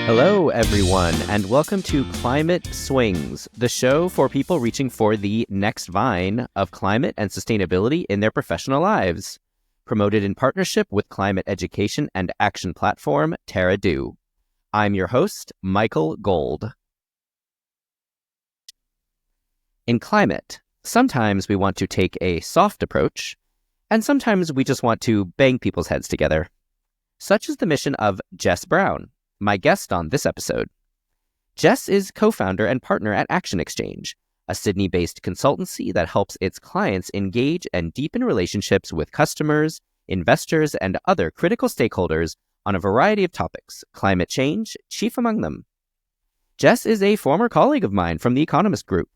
Hello, everyone, and welcome to Climate Swings, the show for people reaching for the next vine of climate and sustainability in their professional lives. Promoted in partnership with climate education and action platform Terra Do. I'm your host, Michael Gold. In climate, sometimes we want to take a soft approach, and sometimes we just want to bang people's heads together. Such is the mission of Jess Brown, my guest on this episode. Jess is co-founder and partner at Action Exchange, a Sydney-based consultancy that helps its clients engage and deepen relationships with customers, investors, and other critical stakeholders on a variety of topics, climate change chief among them. Jess is a former colleague of mine from the Economist Group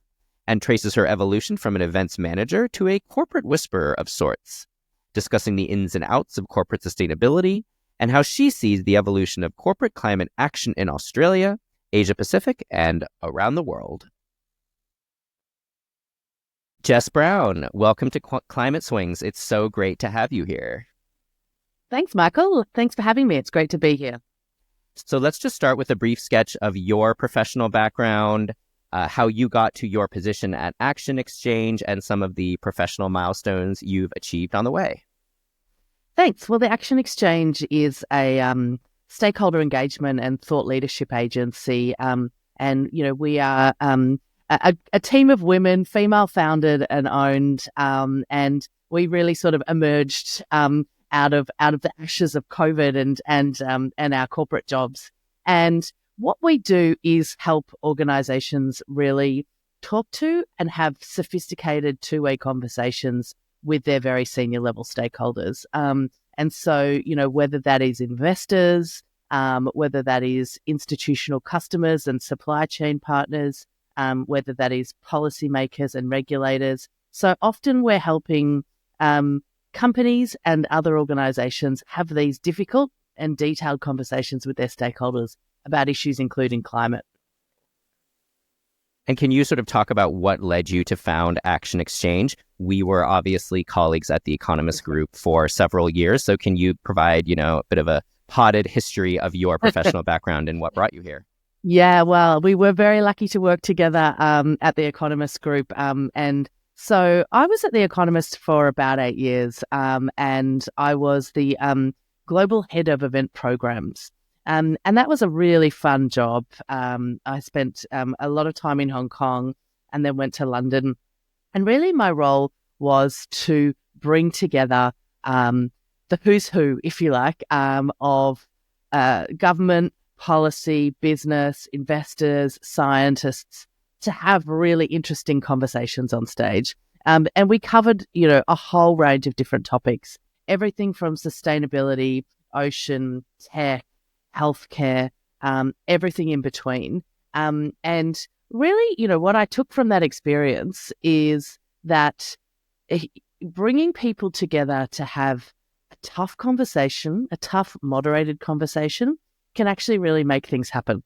and traces her evolution from an events manager to a corporate whisperer of sorts, discussing the ins and outs of corporate sustainability and how she sees the evolution of corporate climate action in Australia, Asia Pacific, and around the world. Jess Brown, welcome to Climate Swings. It's so great to have you here. Thanks, Michael. Thanks for having me. It's great to be here. So let's just start with a brief sketch of your professional background, how you got to your position at Action Exchange, and some of the professional milestones you've achieved on the way. Thanks. Well, the Action Exchange is a stakeholder engagement and thought leadership agency. We are a team of women, female founded and owned, and we really sort of emerged out of the ashes of COVID and our corporate jobs. And what we do is help organizations really talk to and have sophisticated two-way conversations with their very senior level stakeholders. And so, whether that is investors, whether that is institutional customers and supply chain partners, whether that is policymakers and regulators. So often we're helping companies and other organizations have these difficult and detailed conversations with their stakeholders about issues including climate. And can you sort of talk about what led you to found Action Exchange? We were obviously colleagues at the Economist Group for several years. So can you provide, a bit of a potted history of your professional background and what brought you here? Yeah, well, we were very lucky to work together at the Economist Group. And so I was at the Economist for about 8 years, and I was the global head of event programs. And that was a really fun job. I spent a lot of time in Hong Kong and then went to London. And really my role was to bring together the who's who, if you like, of government, policy, business, investors, scientists to have really interesting conversations on stage. And we covered, a whole range of different topics, everything from sustainability, ocean, tech, healthcare, everything in between. And really, what I took from that experience is that bringing people together to have a tough conversation, a tough moderated conversation, can actually really make things happen.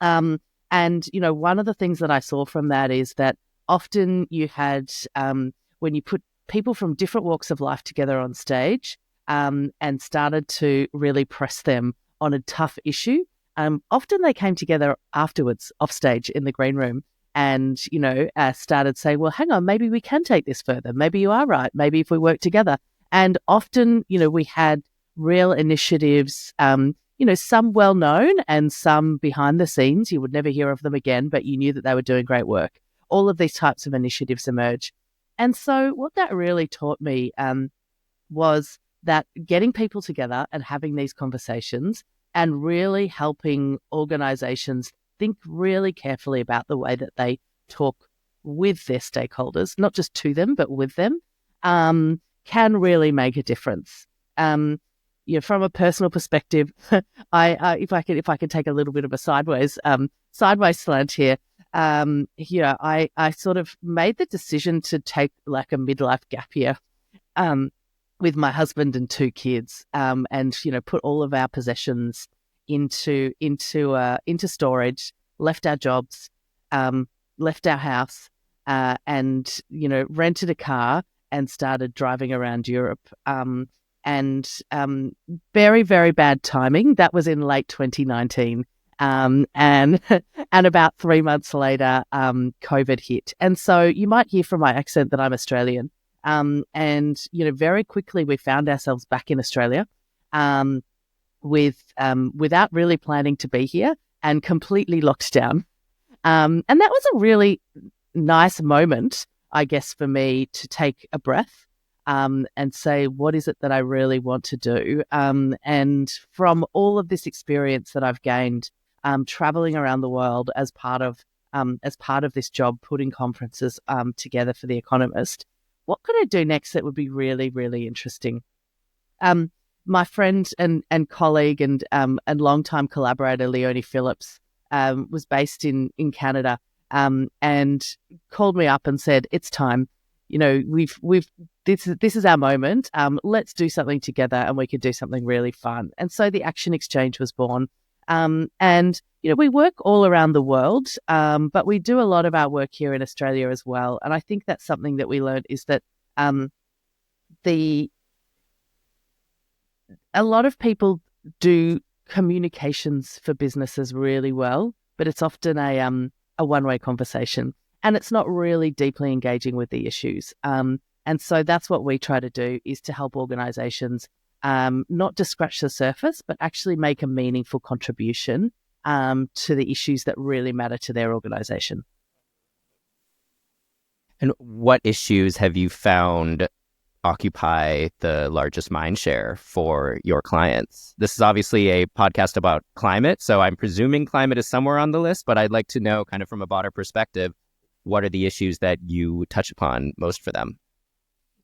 And, one of the things that I saw from that is that often you had, when you put people from different walks of life together on stage and started to really press them on a tough issue, often they came together afterwards off stage in the green room and, started saying, well, hang on, maybe we can take this further. Maybe you are right. Maybe if we work together. And often, we had real initiatives, some well-known and some behind the scenes. You would never hear of them again, but you knew that they were doing great work. All of these types of initiatives emerge. And so what that really taught me was that getting people together and having these conversations and really helping organizations think really carefully about the way that they talk with their stakeholders, not just to them, but with them, can really make a difference. From a personal perspective, if I could take a little bit of a sideways slant here, I sort of made the decision to take like a midlife gap year with my husband and 2 kids, and put all of our possessions into storage, left our jobs, left our house, and rented a car and started driving around Europe. And very, very bad timing. That was in late 2019. And and about 3 months later, COVID hit. And so you might hear from my accent that I'm Australian. And very quickly we found ourselves back in Australia, without really planning to be here and completely locked down. And that was a really nice moment, I guess, for me to take a breath, and say, what is it that I really want to do? And from all of this experience that I've gained, traveling around the world as part of this job, putting conferences together for The Economist, what could I do next that would be really, really interesting? My friend and colleague and longtime collaborator Leonie Phillips was based in Canada, and called me up and said, "It's time. This is our moment. Let's do something together, and we could do something really fun." And so the Action Exchange was born. And we work all around the world, but we do a lot of our work here in Australia as well. And I think that's something that we learned, is that a lot of people do communications for businesses really well, but it's often a one-way conversation, and it's not really deeply engaging with the issues. And so that's what we try to do, is to help organizations not just scratch the surface, but actually make a meaningful contribution to the issues that really matter to their organization. And what issues have you found occupy the largest mind share for your clients? This is obviously a podcast about climate, so I'm presuming climate is somewhere on the list, but I'd like to know, kind of from a broader perspective, what are the issues that you touch upon most for them?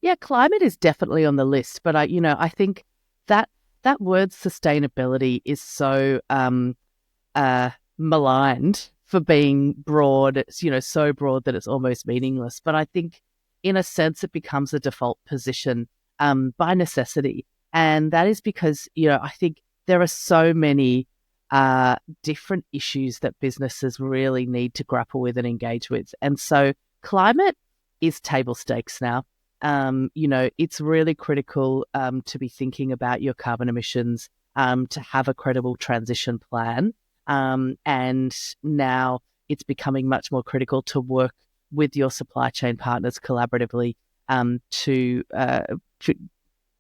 Yeah, climate is definitely on the list, but I think that word sustainability is so maligned for being broad. It's so broad that it's almost meaningless. But I think, in a sense, it becomes a default position by necessity, and that is because I think there are so many different issues that businesses really need to grapple with and engage with, and so climate is table stakes now. It's really critical to be thinking about your carbon emissions, to have a credible transition plan. And now it's becoming much more critical to work with your supply chain partners collaboratively to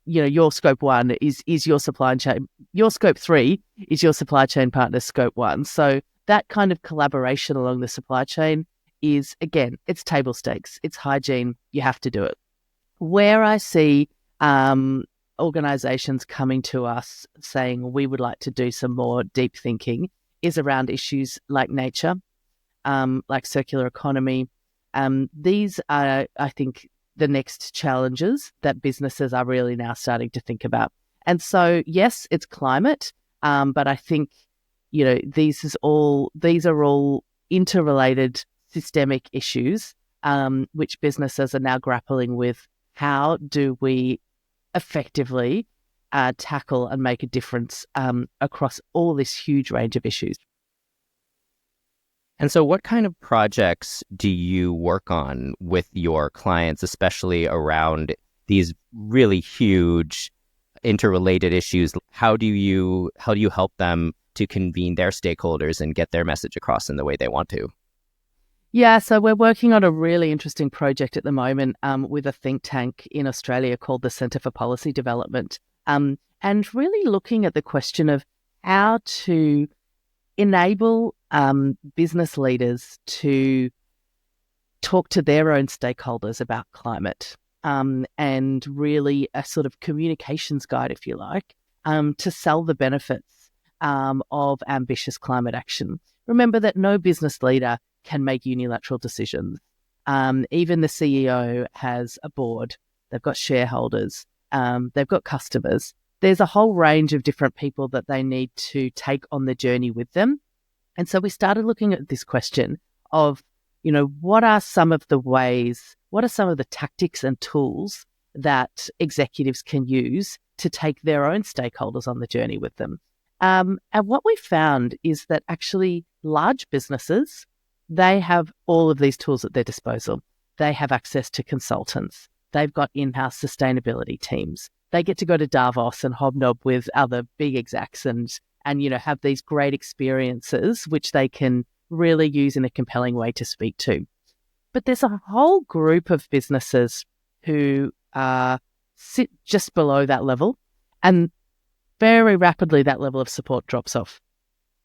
your scope 1 is your supply chain. Your scope 3 is your supply chain partner's scope 1. So that kind of collaboration along the supply chain is, again, it's table stakes. It's hygiene. You have to do it. Where I see organizations coming to us saying we would like to do some more deep thinking is around issues like nature, like circular economy. These are, I think, the next challenges that businesses are really now starting to think about. And so, yes, it's climate, but I think, these are all interrelated systemic issues, which businesses are now grappling with. How do we effectively tackle and make a difference across all this huge range of issues? And so what kind of projects do you work on with your clients, especially around these really huge interrelated issues? How do you help them to convene their stakeholders and get their message across in the way they want to? Yeah, so we're working on a really interesting project at the moment with a think tank in Australia called the Centre for Policy Development, and really looking at the question of how to enable business leaders to talk to their own stakeholders about climate, and really a sort of communications guide, if you like, to sell the benefits of ambitious climate action. Remember that no business leader can make unilateral decisions. Even the CEO has a board. They've got shareholders. They've got customers. There's a whole range of different people that they need to take on the journey with them. And so we started looking at this question of, what are some of the tactics and tools that executives can use to take their own stakeholders on the journey with them? And what we found is that actually large businesses, they have all of these tools at their disposal. They have access to consultants. They've got in-house sustainability teams. They get to go to Davos and hobnob with other big execs and and, have these great experiences, which they can really use in a compelling way to speak to. But there's a whole group of businesses who sit just below that level, and very rapidly that level of support drops off.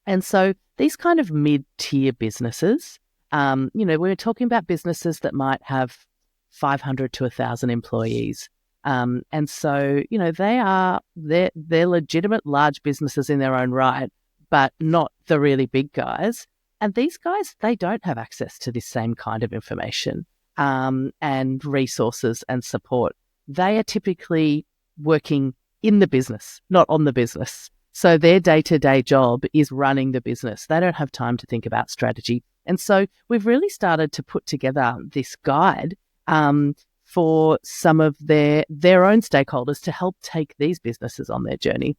And so these kind of mid-tier businesses, we're talking about businesses that might have 500 to 1,000 employees. And so, they're legitimate large businesses in their own right, but not the really big guys. And these guys, they don't have access to this same kind of information and resources and support. They are typically working in the business, not on the business. So their day-to-day job is running the business. They don't have time to think about strategy. And so we've really started to put together this guide for some of their own stakeholders to help take these businesses on their journey.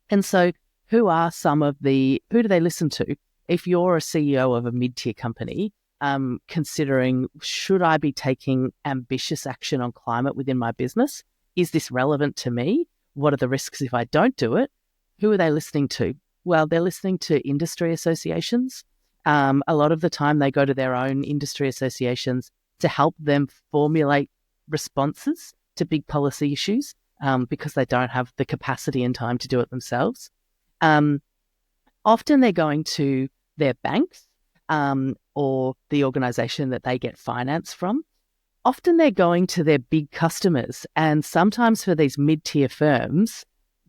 And so who do they listen to? If you're a CEO of a mid-tier company, considering, should I be taking ambitious action on climate within my business? Is this relevant to me? What are the risks if I don't do it? Who are they listening to? Well, they're listening to industry associations. A lot of the time they go to their own industry associations to help them formulate responses to big policy issues because they don't have the capacity and time to do it themselves. Often they're going to their banks or the organisation that they get finance from. Often they're going to their big customers. And sometimes for these mid-tier firms,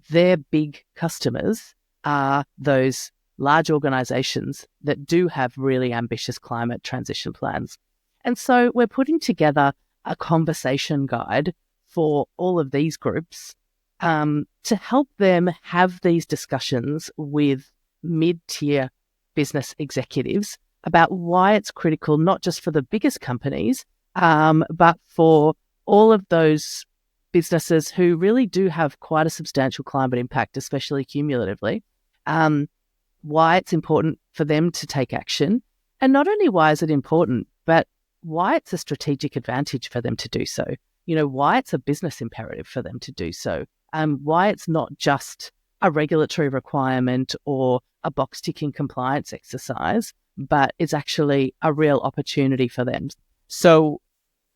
their big customers are those large organisations that do have really ambitious climate transition plans. And so we're putting together a conversation guide for all of these groups to help them have these discussions with mid-tier business executives about why it's critical, not just for the biggest companies, but for all of those businesses who really do have quite a substantial climate impact, especially cumulatively, why it's important for them to take action. And not only why is it important, but why it's a strategic advantage for them to do so. Why it's a business imperative for them to do so. Why it's not just a regulatory requirement or a box-ticking compliance exercise, but it's actually a real opportunity for them. So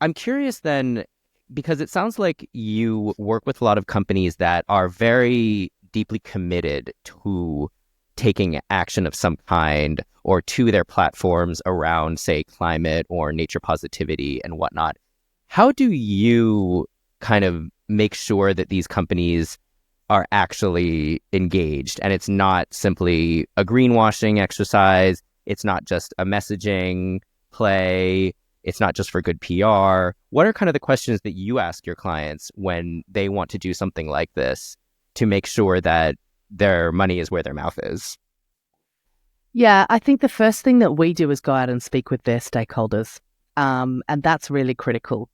I'm curious then, because it sounds like you work with a lot of companies that are very deeply committed to taking action of some kind or to their platforms around, say, climate or nature positivity and whatnot. How do you kind of make sure that these companies are actually engaged and it's not simply a greenwashing exercise, it's not just a messaging play, it's not just for good PR? What are kind of the questions that you ask your clients when they want to do something like this to make sure that their money is where their mouth is? Yeah, I think the first thing that we do is go out and speak with their stakeholders. And that's really critical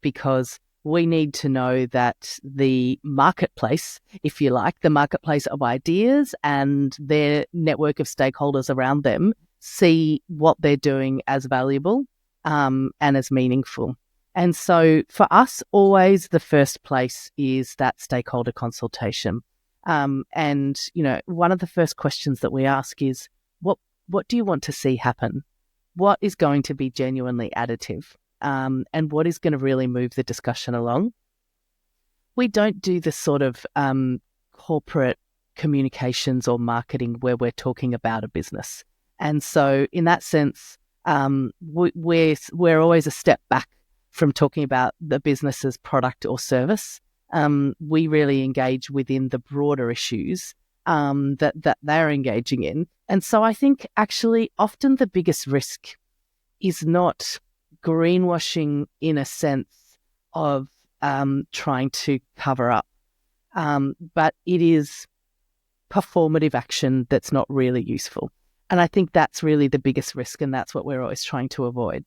because we need to know that the marketplace, if you like, the marketplace of ideas and their network of stakeholders around them see what they're doing as valuable and as meaningful. And so for us, always the first place is that stakeholder consultation. And, one of the first questions that we ask is, what do you want to see happen? What is going to be genuinely additive? And what is going to really move the discussion along? We don't do the sort of corporate communications or marketing where we're talking about a business. And so in that sense, we're always a step back from talking about the business's product or service. We really engage within the broader issues that they're engaging in. And so I think actually often the biggest risk is not greenwashing in a sense of trying to cover up, but it is performative action that's not really useful. And I think that's really the biggest risk, and that's what we're always trying to avoid.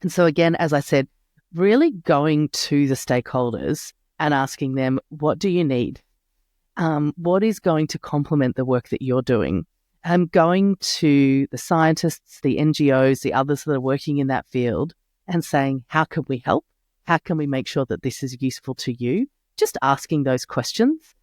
And so again, as I said, really going to the stakeholders and asking them, what do you need? What is going to complement the work that you're doing? Going to the scientists, the NGOs, the others that are working in that field and saying, how can we help? How can we make sure that this is useful to you? Just asking those questions.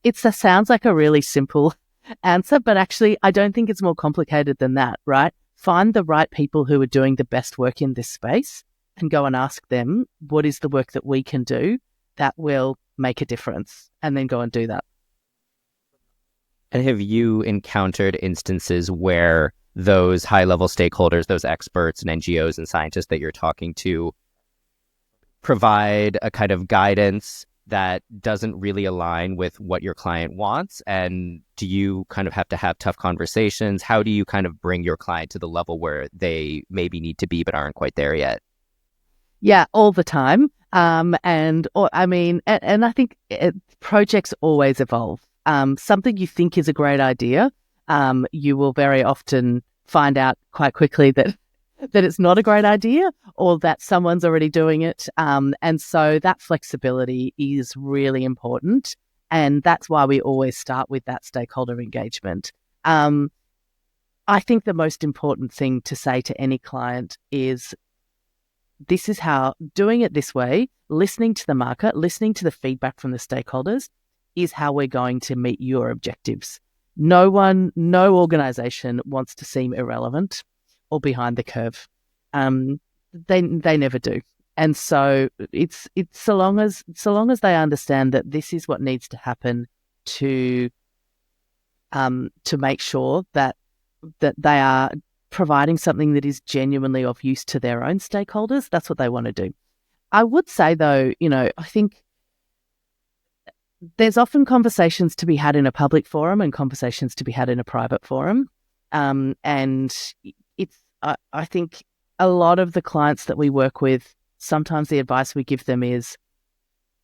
It sounds like a really simple answer, but actually, I don't think it's more complicated than that, right? Find the right people who are doing the best work in this space and go and ask them, what is the work that we can do that will make a difference? And then go and do that. And have you encountered instances where those high-level stakeholders, those experts and NGOs and scientists that you're talking to provide a kind of guidance that doesn't really align with what your client wants? And do you kind of have to have tough conversations? How do you kind of bring your client to the level where they maybe need to be but aren't quite there yet? Yeah, all the time. And I think projects always evolve. Something you think is a great idea, you will very often find out quite quickly that it's not a great idea, or that someone's already doing it. And so that flexibility is really important. And that's why we always start with that stakeholder engagement. I think the most important thing to say to any client is, this is how doing it this way, listening to the market, listening to the feedback from the stakeholders is how we're going to meet your objectives. No organization wants to seem irrelevant or behind the curve. They never do. And so it's so long as they understand that this is what needs to happen to make sure that they are providing something that is genuinely of use to their own stakeholders, that's what they want to do. I would say, though, I think there's often conversations to be had in a public forum and conversations to be had in a private forum. And I think a lot of the clients that we work with, sometimes the advice we give them is,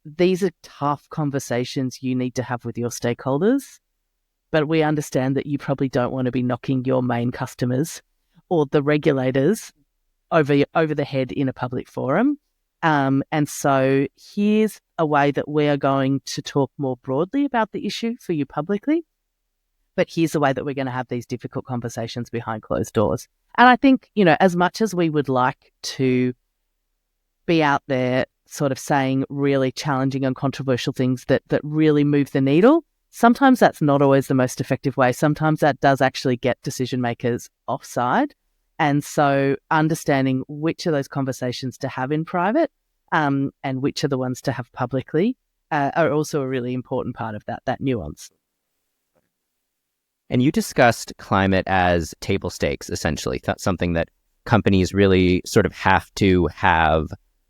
these are tough conversations you need to have with your stakeholders, but we understand that you probably don't want to be knocking your main customers or the regulators over the head in a public forum. And so here's a way that we are going to talk more broadly about the issue for you publicly, but here's a way that we're going to have these difficult conversations behind closed doors. And I think, as much as we would like to be out there sort of saying really challenging and controversial things that really move the needle, sometimes that's not always the most effective way. Sometimes that does actually get decision makers offside. And so understanding which of those conversations to have in private and which are the ones to have publicly are also a really important part of that nuance. And you discussed climate as table stakes, essentially. That's something that companies really sort of have to have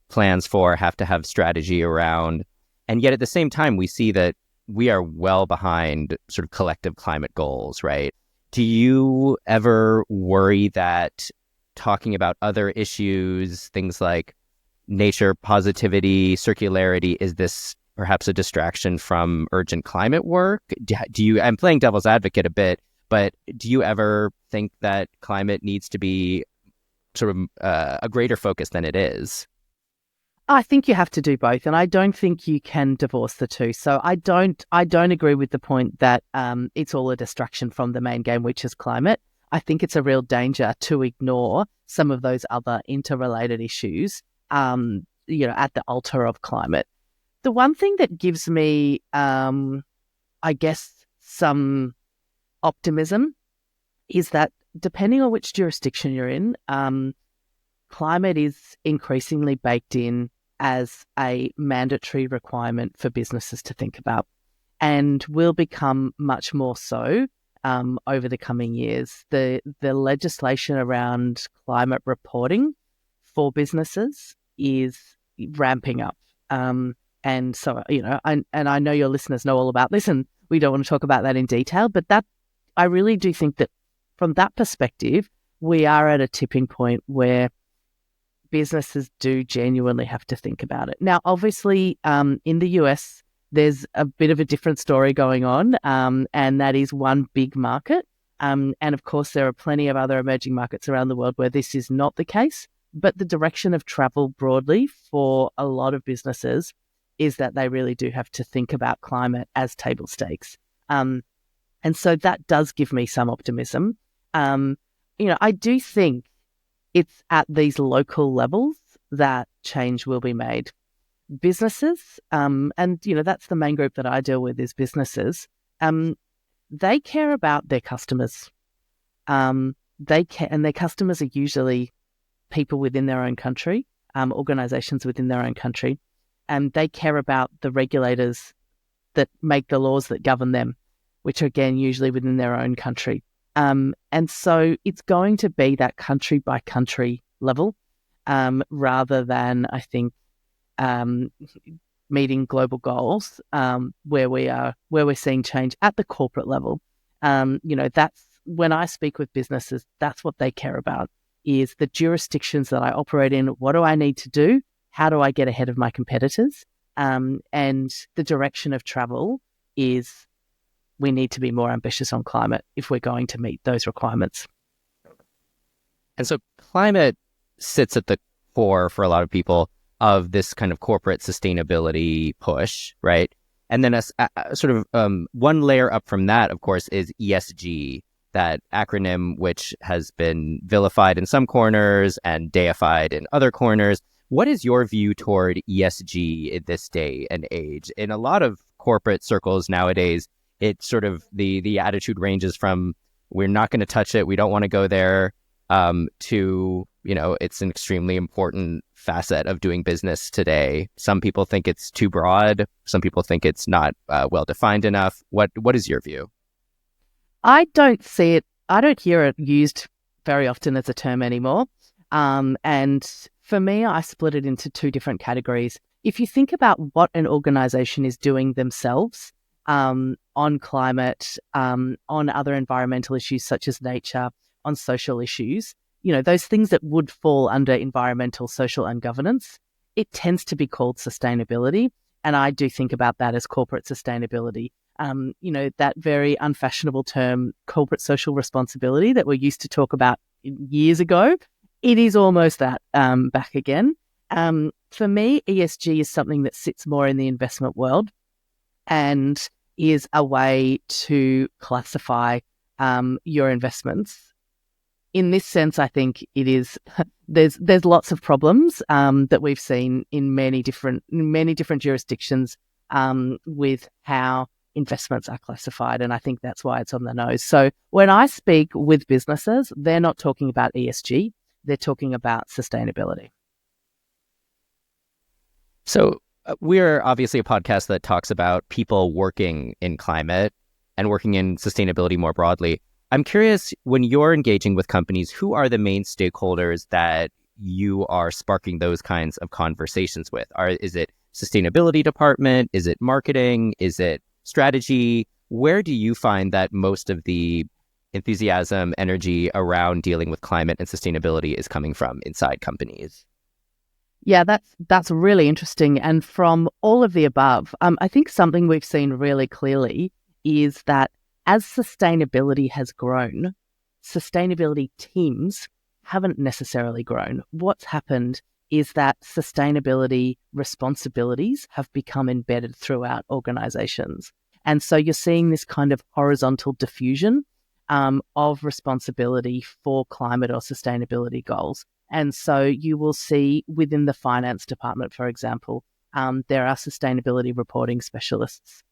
plans for, have to have strategy around. And yet at the same time, we see that we are well behind sort of collective climate goals, right? Do you ever worry that talking about other issues, things like nature, positivity, circularity, is this perhaps a distraction from urgent climate work? I'm playing devil's advocate a bit, but do you ever think that climate needs to be sort of a greater focus than it is? I think you have to do both, and I don't think you can divorce the two. So I don't agree with the point that it's all a distraction from the main game, which is climate. I think it's a real danger to ignore some of those other interrelated issues, at the altar of climate. The one thing that gives me, I guess, some optimism is that depending on which jurisdiction you're in, climate is increasingly baked in as a mandatory requirement for businesses to think about, and will become much more so over the coming years. The legislation around climate reporting for businesses is ramping up. And so, I know your listeners know all about this, and we don't want to talk about that in detail, but I really do think that from that perspective, we are at a tipping point where businesses do genuinely have to think about it. Now, obviously, in the US, there's a bit of a different story going on, and that is one big market. And of course, there are plenty of other emerging markets around the world where this is not the case. But the direction of travel broadly for a lot of businesses is that they really do have to think about climate as table stakes. And so that does give me some optimism. I do think it's at these local levels that change will be made. Businesses, and that's the main group that I deal with, is businesses. they care about their customers. They care, and their customers are usually people within their own country, organizations within their own country, and they care about the regulators that make the laws that govern them, which are, again, usually within their own country. And so it's going to be that country by country level, rather than, I think, meeting global goals, where we're seeing change at the corporate level. That's when I speak with businesses, that's what they care about, is the jurisdictions that I operate in. What do I need to do? How do I get ahead of my competitors? And the direction of travel is we need to be more ambitious on climate if we're going to meet those requirements. And so climate sits at the core for a lot of people of this kind of corporate sustainability push, right? And then one layer up from that, of course, is ESG, that acronym which has been vilified in some corners and deified in other corners. What is your view toward ESG in this day and age? In a lot of corporate circles nowadays, it's sort of the attitude ranges from we're not going to touch it, we don't want to go there, to, it's an extremely important facet of doing business today. Some people think it's too broad. Some people think it's not well defined enough. What is your view? I don't hear it used very often as a term anymore. And for me, I split it into two different categories. If you think about what an organization is doing themselves, on climate, on other environmental issues such as nature, on social issues, those things that would fall under environmental, social, and governance, it tends to be called sustainability. And I do think about that as corporate sustainability. That very unfashionable term, corporate social responsibility, that we used to talk about years ago, it is almost that back again. For me, ESG is something that sits more in the investment world and is a way to classify your investments. In this sense, I think it is. There's lots of problems that we've seen in many different jurisdictions with how investments are classified, and I think that's why it's on the nose. So when I speak with businesses, they're not talking about ESG; they're talking about sustainability. So we're obviously a podcast that talks about people working in climate and working in sustainability more broadly. I'm curious, when you're engaging with companies, who are the main stakeholders that you are sparking those kinds of conversations with? Is it sustainability department? Is it marketing? Is it strategy? Where do you find that most of the enthusiasm, energy around dealing with climate and sustainability is coming from inside companies? Yeah, that's really interesting. And from all of the above, I think something we've seen really clearly is that as sustainability has grown, sustainability teams haven't necessarily grown. What's happened is that sustainability responsibilities have become embedded throughout organizations. And so you're seeing this kind of horizontal diffusion of responsibility for climate or sustainability goals. And so you will see within the finance department, for example, there are sustainability reporting specialists.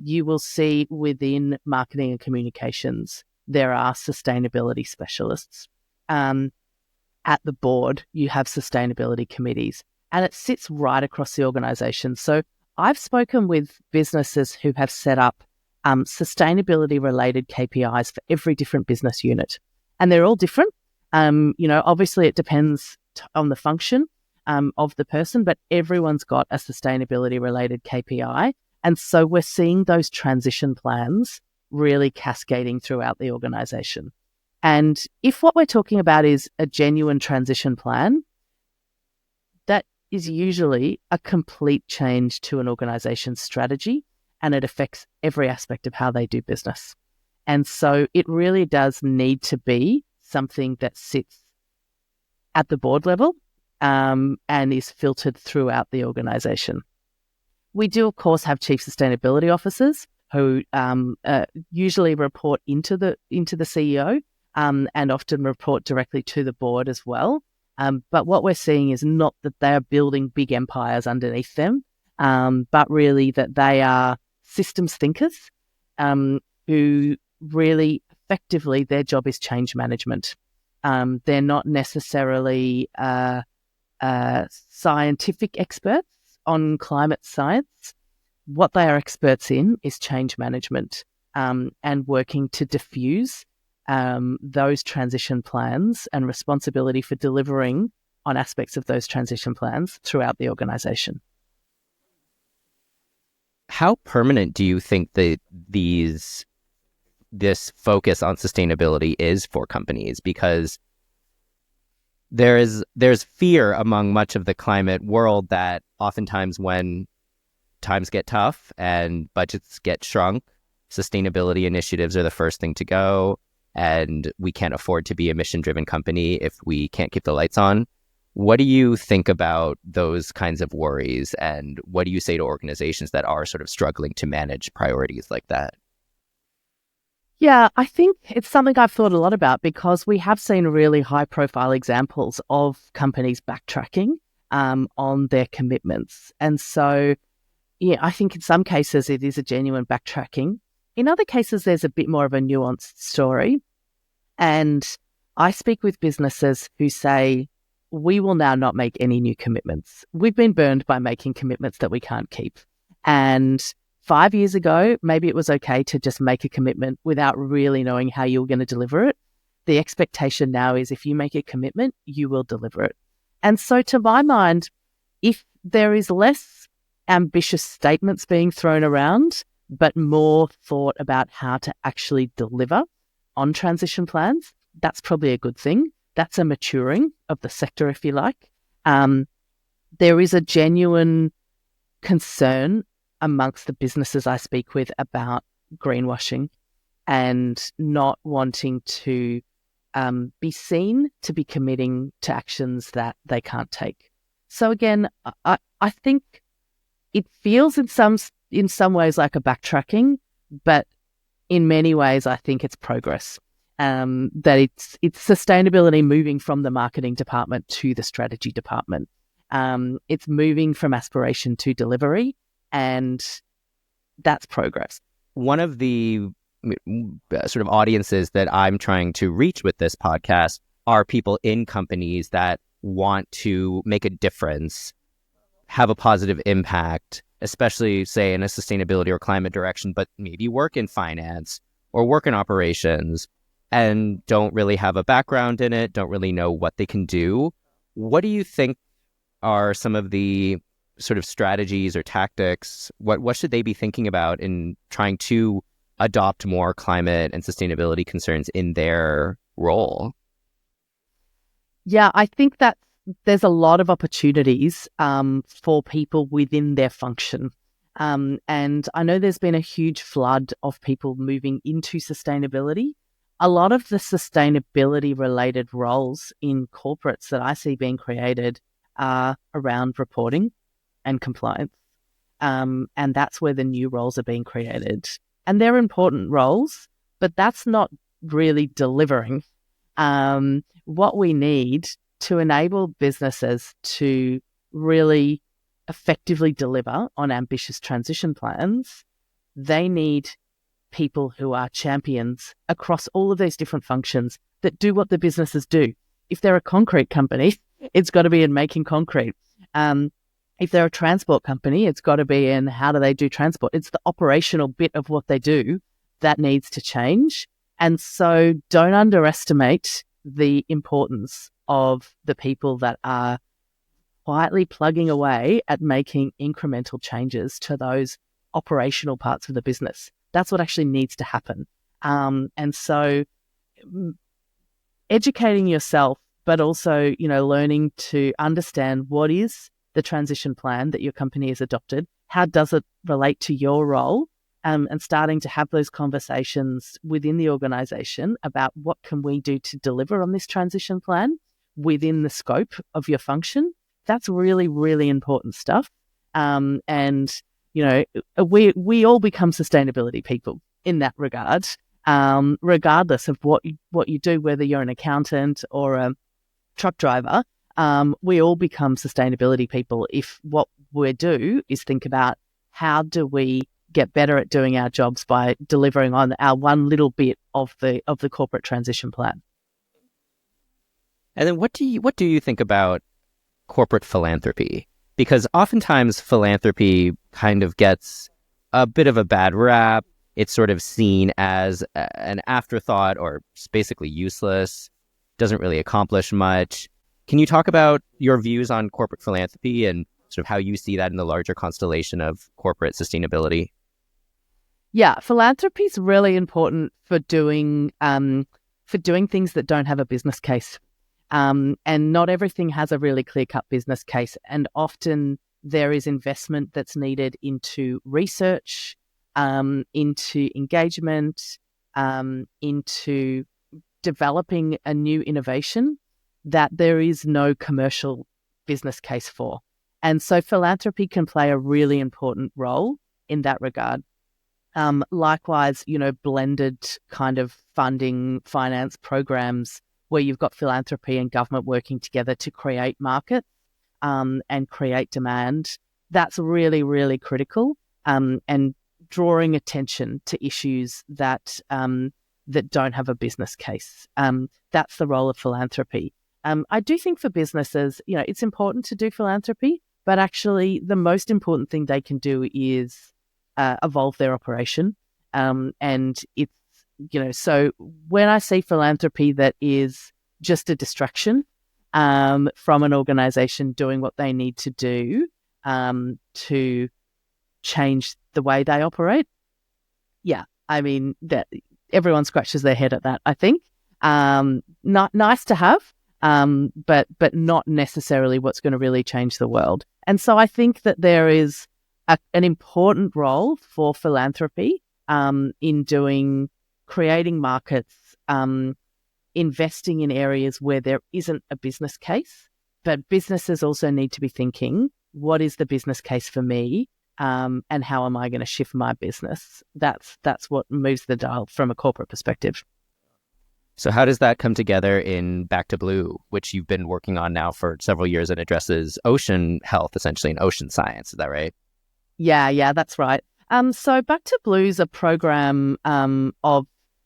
You will see within marketing and communications, there are sustainability specialists. At the board, you have sustainability committees, and it sits right across the organisation. So I've spoken with businesses who have set up sustainability-related KPIs for every different business unit, and they're all different. Obviously it depends on the function of the person, but everyone's got a sustainability-related KPI. And so we're seeing those transition plans really cascading throughout the organisation. And if what we're talking about is a genuine transition plan, that is usually a complete change to an organisation's strategy, and it affects every aspect of how they do business. And so it really does need to be something that sits at the board level and is filtered throughout the organisation. We do, of course, have chief sustainability officers who usually report into the CEO and often report directly to the board as well. But what we're seeing is not that they are building big empires underneath them, but really that they are systems thinkers. who really effectively their job is change management. They're not necessarily scientific experts on climate science. What they are experts in is change management and working to diffuse those transition plans and responsibility for delivering on aspects of those transition plans throughout the organisation. How permanent do you think that this focus on sustainability is for companies? Because there's fear among much of the climate world that oftentimes when times get tough and budgets get shrunk, sustainability initiatives are the first thing to go, and we can't afford to be a mission-driven company if we can't keep the lights on. What do you think about those kinds of worries, and what do you say to organizations that are sort of struggling to manage priorities like that? Yeah, I think it's something I've thought a lot about because we have seen really high-profile examples of companies backtracking on their commitments. And so, yeah, I think in some cases it is a genuine backtracking. In other cases, there's a bit more of a nuanced story. And I speak with businesses who say, we will now not make any new commitments. We've been burned by making commitments that we can't keep. And 5 years ago, maybe it was okay to just make a commitment without really knowing how you were going to deliver it. The expectation now is if you make a commitment, you will deliver it. And so to my mind, if there is less ambitious statements being thrown around, but more thought about how to actually deliver on transition plans, that's probably a good thing. That's a maturing of the sector, if you like. There is a genuine concern amongst the businesses I speak with about greenwashing and not wanting to be seen to be committing to actions that they can't take. So again, I think it feels in some ways like a backtracking, but in many ways I think it's progress. That it's sustainability moving from the marketing department to the strategy department. It's moving from aspiration to delivery, and that's progress. One of the sort of audiences that I'm trying to reach with this podcast are people in companies that want to make a difference, have a positive impact, especially, say, in a sustainability or climate direction, but maybe work in finance or work in operations and don't really have a background in it, don't really know what they can do. What do you think are some of the sort of strategies or tactics? What should they be thinking about in trying to adopt more climate and sustainability concerns in their role? Yeah, I think that there's a lot of opportunities for people within their function. And I know there's been a huge flood of people moving into sustainability. A lot of the sustainability related roles in corporates that I see being created are around reporting and compliance. And that's where the new roles are being created. And they're important roles, but that's not really delivering. What we need to enable businesses to really effectively deliver on ambitious transition plans, they need people who are champions across all of these different functions that do what the businesses do. If they're a concrete company, it's got to be in making concrete. If they're a transport company, it's got to be in how do they do transport. It's the operational bit of what they do that needs to change. And so don't underestimate the importance of the people that are quietly plugging away at making incremental changes to those operational parts of the business. That's what actually needs to happen. And so educating yourself, but also, learning to understand what is the transition plan that your company has adopted, how does it relate to your role, and starting to have those conversations within the organisation about what can we do to deliver on this transition plan within the scope of your function. That's really, really important stuff. And we all become sustainability people in that regard, regardless of what you do, whether you're an accountant or a truck driver. We all become sustainability people if what we do is think about how do we get better at doing our jobs by delivering on our one little bit of the corporate transition plan. And then what do you think about corporate philanthropy? Because oftentimes philanthropy kind of gets a bit of a bad rap. It's sort of seen as an afterthought or basically useless, doesn't really accomplish much. Can you talk about your views on corporate philanthropy and sort of how you see that in the larger constellation of corporate sustainability? Yeah, philanthropy is really important for doing things that don't have a business case. And not everything has a really clear-cut business case. And often there is investment that's needed into research, into engagement, into developing a new innovation that there is no commercial business case for. And so philanthropy can play a really important role in that regard. Likewise, blended kind of funding finance programs where you've got philanthropy and government working together to create market and create demand. That's really, really critical, and drawing attention to issues that don't have a business case. That's the role of philanthropy. I do think for businesses, it's important to do philanthropy, but actually the most important thing they can do is evolve their operation. And it's, so when I see philanthropy that is just a distraction from an organization doing what they need to do to change the way they operate, yeah, I mean, that everyone scratches their head at that, I think. Not nice to have, but not necessarily what's going to really change the world. And so I think that there is an important role for philanthropy in creating markets, investing in areas where there isn't a business case. But businesses also need to be thinking, what is the business case for me? And how am I going to shift my business? That's what moves the dial from a corporate perspective. So how does that come together in Back to Blue, which you've been working on now for several years and addresses ocean health, essentially, and ocean science? Is that right? Yeah, that's right. So Back to Blue is a program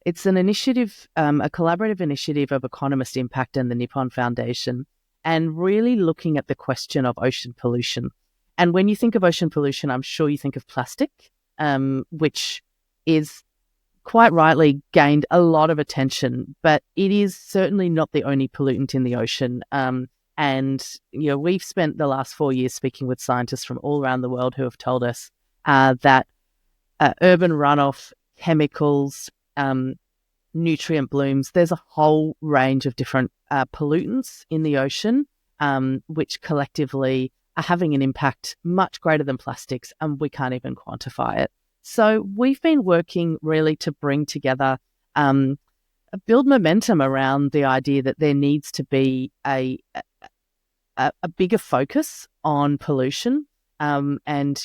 it's an initiative, a collaborative initiative of Economist Impact and the Nippon Foundation, and really looking at the question of ocean pollution. And when you think of ocean pollution, I'm sure you think of plastic, which is quite rightly gained a lot of attention, but it is certainly not the only pollutant in the ocean. And, we've spent the last 4 years speaking with scientists from all around the world who have told us that urban runoff, chemicals, nutrient blooms, there's a whole range of different pollutants in the ocean, which collectively are having an impact much greater than plastics, and we can't even quantify it. So we've been working really to bring together, build momentum around the idea that there needs to be a bigger focus on pollution. And,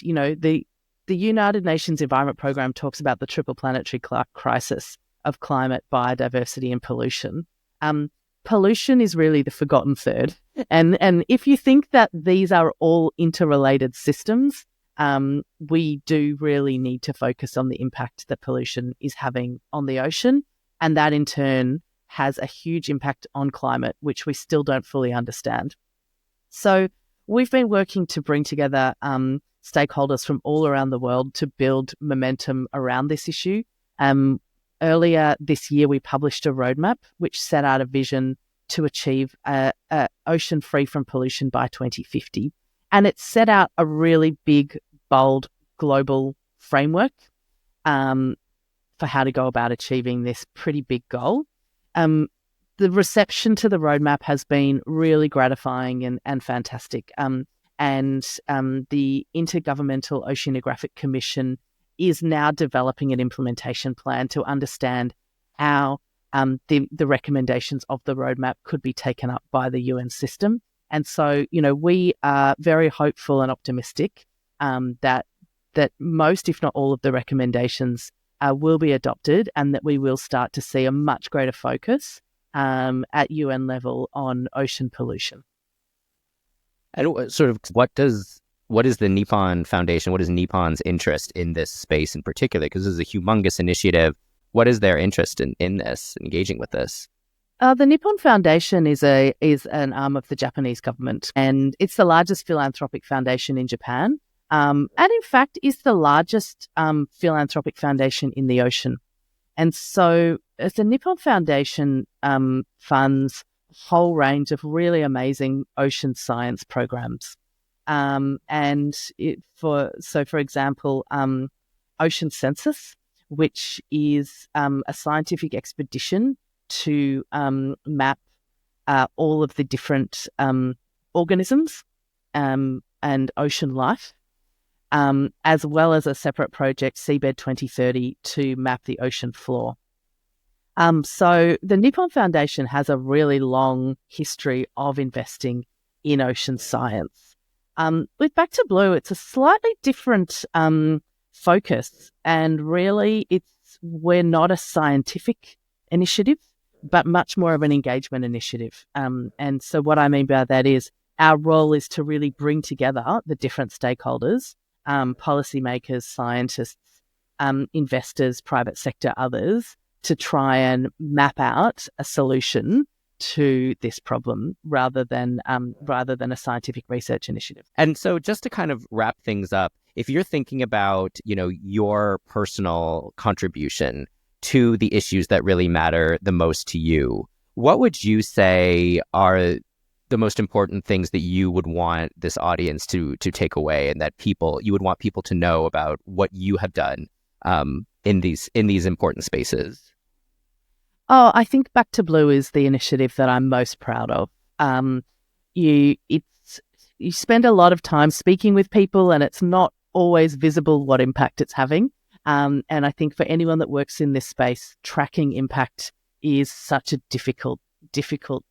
the United Nations Environment Programme talks about the triple planetary crisis of climate, biodiversity, and pollution. Pollution is really the forgotten third. And if you think that these are all interrelated systems, we do really need to focus on the impact that pollution is having on the ocean. And that in turn has a huge impact on climate, which we still don't fully understand. So we've been working to bring together stakeholders from all around the world to build momentum around this issue. Earlier this year, we published a roadmap which set out a vision to achieve ocean free from pollution by 2050. And it set out a really big, bold global framework for how to go about achieving this pretty big goal. The reception to the roadmap has been really gratifying and fantastic. And the Intergovernmental Oceanographic Commission is now developing an implementation plan to understand how the recommendations of the roadmap could be taken up by the UN system. And so, we are very hopeful and optimistic that most, if not all, of the recommendations will be adopted, and that we will start to see a much greater focus at UN level on ocean pollution. And sort of what does what is the Nippon Foundation? What is Nippon's interest in this space in particular? Because this is a humongous initiative. What is their interest in this, engaging with this? The Nippon Foundation is an arm of the Japanese government, and it's the largest philanthropic foundation in Japan, and in fact is the largest philanthropic foundation in the ocean. And so the Nippon Foundation funds a whole range of really amazing ocean science programs. For example, Ocean Census, which is a scientific expedition to map all of the different organisms and ocean life, as well as a separate project, Seabed 2030, to map the ocean floor. So the Nippon Foundation has a really long history of investing in ocean science. With Back to Blue, it's a slightly different focus, and really we're not a scientific initiative, but much more of an engagement initiative. And so what I mean by that is our role is to really bring together the different stakeholders, policymakers, scientists, investors, private sector, others, to try and map out a solution to this problem rather than a scientific research initiative. And so just to kind of wrap things up, if you're thinking about, your personal contribution to the issues that really matter the most to you, what would you say are the most important things that you would want this audience to take away, and that you would want people to know about what you have done in these important spaces? Oh, I think Back to Blue is the initiative that I'm most proud of. You spend a lot of time speaking with people, and it's not always visible what impact it's having. And I think for anyone that works in this space, tracking impact is such a difficult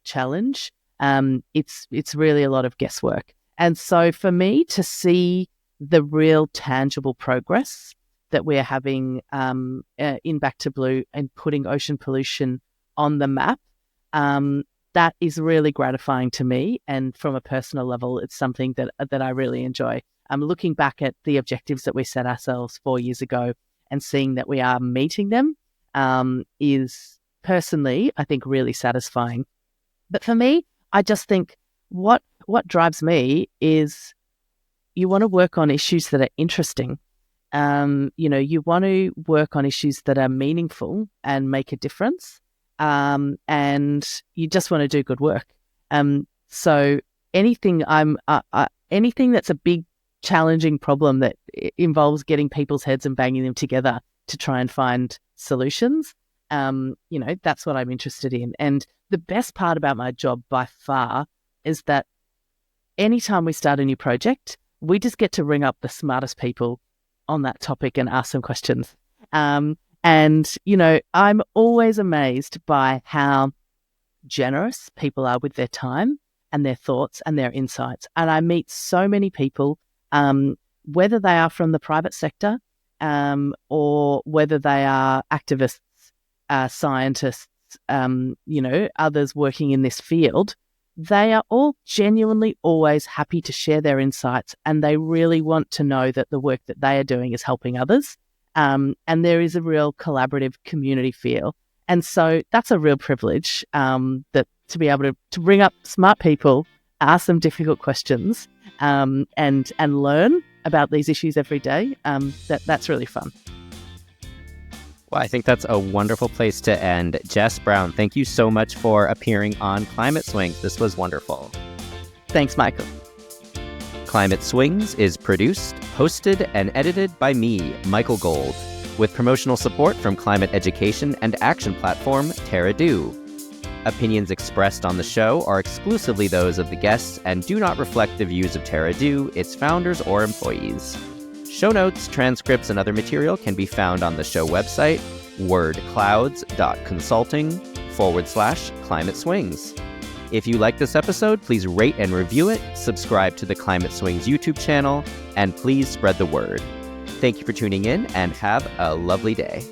challenge. It's really a lot of guesswork. And so for me to see the real tangible progress that we're having in Back to Blue and putting ocean pollution on the map, that is really gratifying to me. And from a personal level, it's something that I really enjoy. I'm looking back at the objectives that we set ourselves 4 years ago and seeing that we are meeting them is personally, I think, really satisfying. But for me, I just think what drives me is you want to work on issues that are interesting. You want to work on issues that are meaningful and make a difference, and you just want to do good work. So anything that's a big, challenging problem that involves getting people's heads and banging them together to try and find solutions, that's what I'm interested in. And the best part about my job by far is that anytime we start a new project, we just get to ring up the smartest people on that topic and ask some questions. I'm always amazed by how generous people are with their time and their thoughts and their insights. And I meet so many people, whether they are from the private sector or whether they are activists, scientists, others working in this field, they are all genuinely always happy to share their insights, and they really want to know that the work that they are doing is helping others. And there is a real collaborative community feel. And so that's a real privilege, that to be able to ring up smart people, ask them difficult questions, and learn about these issues every day. That's really fun. Well, I think that's a wonderful place to end. Jess Brown, thank you so much for appearing on Climate Swings. This was wonderful. Thanks, Michael. Climate Swings is produced, hosted, and edited by me, Michael Gold, with promotional support from climate education and action platform TerraDo. Opinions expressed on the show are exclusively those of the guests and do not reflect the views of TerraDo, its founders, or employees. Show notes, transcripts, and other material can be found on the show website, wordclouds.consulting/climate swings. If you like this episode, please rate and review it, subscribe to the Climate Swings YouTube channel, and please spread the word. Thank you for tuning in, and have a lovely day.